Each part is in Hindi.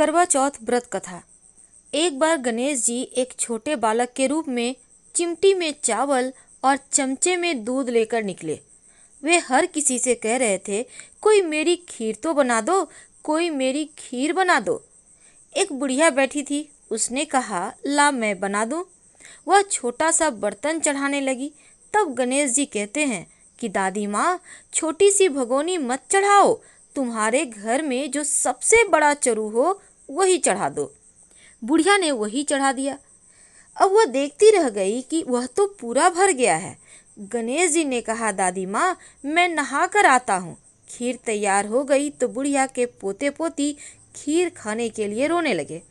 करवा चौथ व्रत कथा। एक बार गणेश जी एक छोटे बालक के रूप में चिमटी में चावल और चमचे में दूध लेकर निकले। वे हर किसी से कह रहे थे, कोई मेरी खीर तो बना दो, कोई मेरी खीर बना दो। एक बुढ़िया बैठी थी, उसने कहा, ला मैं बना दूं। वह छोटा सा बर्तन चढ़ाने लगी। तब गणेश जी कहते हैं कि दादी माँ, छोटी सी भगोनी मत चढ़ाओ, तुम्हारे घर में जो सबसे बड़ा चरु हो वही चढ़ा दो। बुढ़िया ने वही चढ़ा दिया। अब वह देखती रह गई कि वह तो पूरा भर गया है। गणेश जी ने कहा, दादी माँ, मैं नहा कर आता हूँ। खीर तैयार हो गई तो बुढ़िया के पोते पोती खीर खाने के लिए रोने लगे।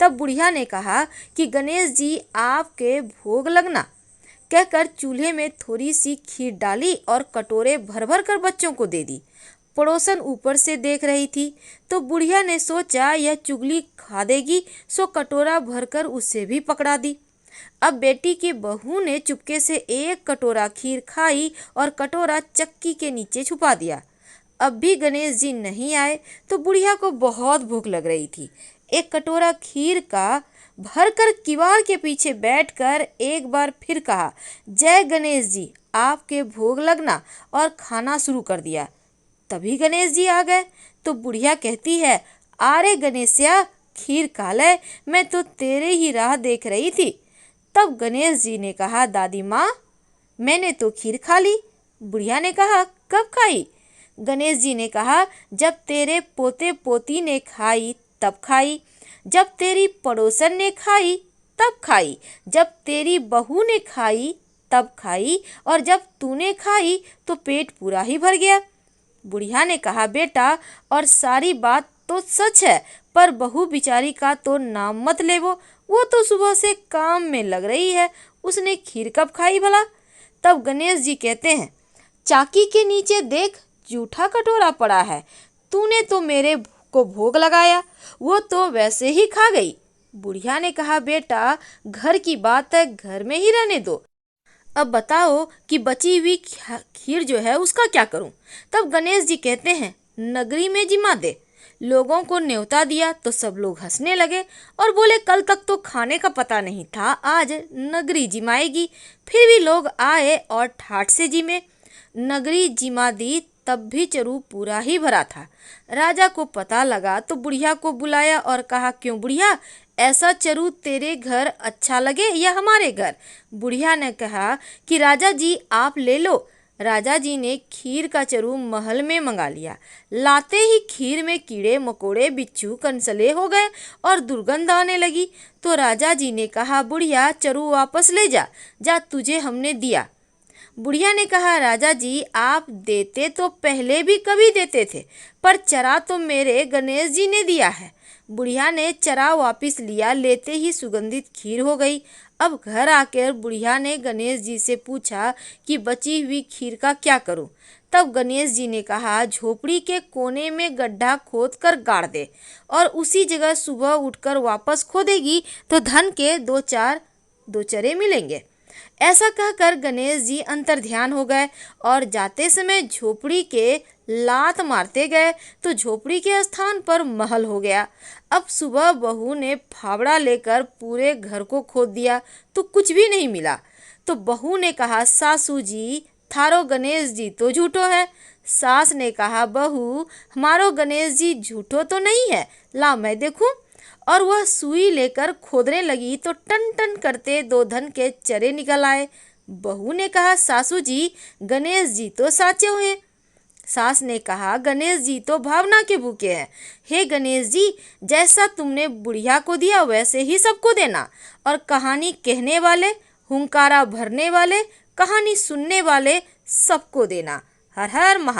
तब बुढ़िया ने कहा कि गणेश जी आपके भोग लगना, कहकर चूल्हे में थोड़ी सी खीर डाली और कटोरे भर भर कर बच्चों को दे दी। पड़ोसन ऊपर से देख रही थी तो बुढ़िया ने सोचा यह चुगली खा देगी, सो कटोरा भरकर उसे भी पकड़ा दी। अब बेटी की बहू ने चुपके से एक कटोरा खीर खाई और कटोरा चक्की के नीचे छुपा दिया। अब भी गणेश जी नहीं आए तो बुढ़िया को बहुत भूख लग रही थी। एक कटोरा खीर का भरकर किवाड़ के पीछे बैठकर एक बार फिर कहा, जय गणेश जी, आपके भोग लगना, और खाना शुरू कर दिया। तभी गणेश जी आ गए तो बुढ़िया कहती है, अरे गणेशिया, खीर खा ले, मैं तो तेरे ही राह देख रही थी। तब गणेश जी ने कहा, दादी माँ, मैंने तो खीर खा ली। बुढ़िया ने कहा, कब खाई? गणेश जी ने कहा, जब तेरे पोते पोती ने खाई तब खाई, जब तेरी पड़ोसन ने खाई तब खाई, जब तेरी बहू ने खाई तब खाई, और जब तूने खाई तो पेट पूरा ही भर गया। बुढ़िया ने कहा, बेटा, और सारी बात तो सच है, पर बहू बिचारी का तो नाम मत लेवो, वो तो सुबह से काम में लग रही है, उसने खीर कब खाई भला? तब गणेश जी कहते हैं, चाकी के नीचे देख, जूठा कटोरा पड़ा है, तूने तो मेरे को भोग लगाया, वो तो वैसे ही खा गई। बुढ़िया ने कहा, बेटा, घर की बात है, घर में ही रहने दो। अब बताओ कि बची हुई खीर जो है उसका क्या करूं? तब गणेश जी कहते हैं, नगरी में जिमा दे। लोगों को न्योता दिया तो सब लोग हंसने लगे और बोले, कल तक तो खाने का पता नहीं था, आज नगरी जिमाएगी। फिर भी लोग आए और ठाठ से जिमे। नगरी जिमा दी, तब भी चरु पूरा ही भरा था। राजा को पता लगा तो बुढ़िया को बुलाया और कहा, क्यों बुढ़िया, ऐसा चरु तेरे घर अच्छा लगे या हमारे घर? बुढ़िया ने कहा कि राजा जी आप ले लो। राजा जी ने खीर का चरु महल में मंगा लिया। लाते ही खीर में कीड़े मकोड़े बिच्छू कंसले हो गए और दुर्गंध आने लगी। तो राजा जी ने कहा, बुढ़िया, चरु वापस ले जा, जा, तुझे हमने दिया। बुढ़िया ने कहा, राजा जी आप देते तो पहले भी कभी देते थे, पर चरा तो मेरे गणेश जी ने दिया है। बुढ़िया ने चरा वापस लिया, लेते ही सुगंधित खीर हो गई। अब घर आकर बुढ़िया ने गणेश जी से पूछा कि बची हुई खीर का क्या करूं? तब गणेश जी ने कहा, झोपड़ी के कोने में गड्ढा खोद कर गाड़ दे, और उसी जगह सुबह उठकर वापस खोदेगी तो धन के दो चरे मिलेंगे। ऐसा कहकर गणेश जी अंतर्ध्यान हो गए और जाते समय झोपड़ी के लात मारते गए तो झोपड़ी के स्थान पर महल हो गया। अब सुबह बहू ने फावड़ा लेकर पूरे घर को खोद दिया तो कुछ भी नहीं मिला। तो बहू ने कहा, सासू जी, थारो गणेश जी तो झूठो है। सास ने कहा, बहू, हमारो गणेश जी झूठो तो नहीं है, ला मैं देखूं। और वह सुई लेकर खोदने लगी तो टन टन करते दो धन के चरे निकल आए। बहू ने कहा, सासू जी, गणेश जी तो साचे हैं। सास ने कहा, गणेश जी तो भावना के भूखे हैं। हे गणेश जी, जैसा तुमने बुढ़िया को दिया वैसे ही सबको देना, और कहानी कहने वाले, हुंकारा भरने वाले, कहानी सुनने वाले सबको देना। हर हर महा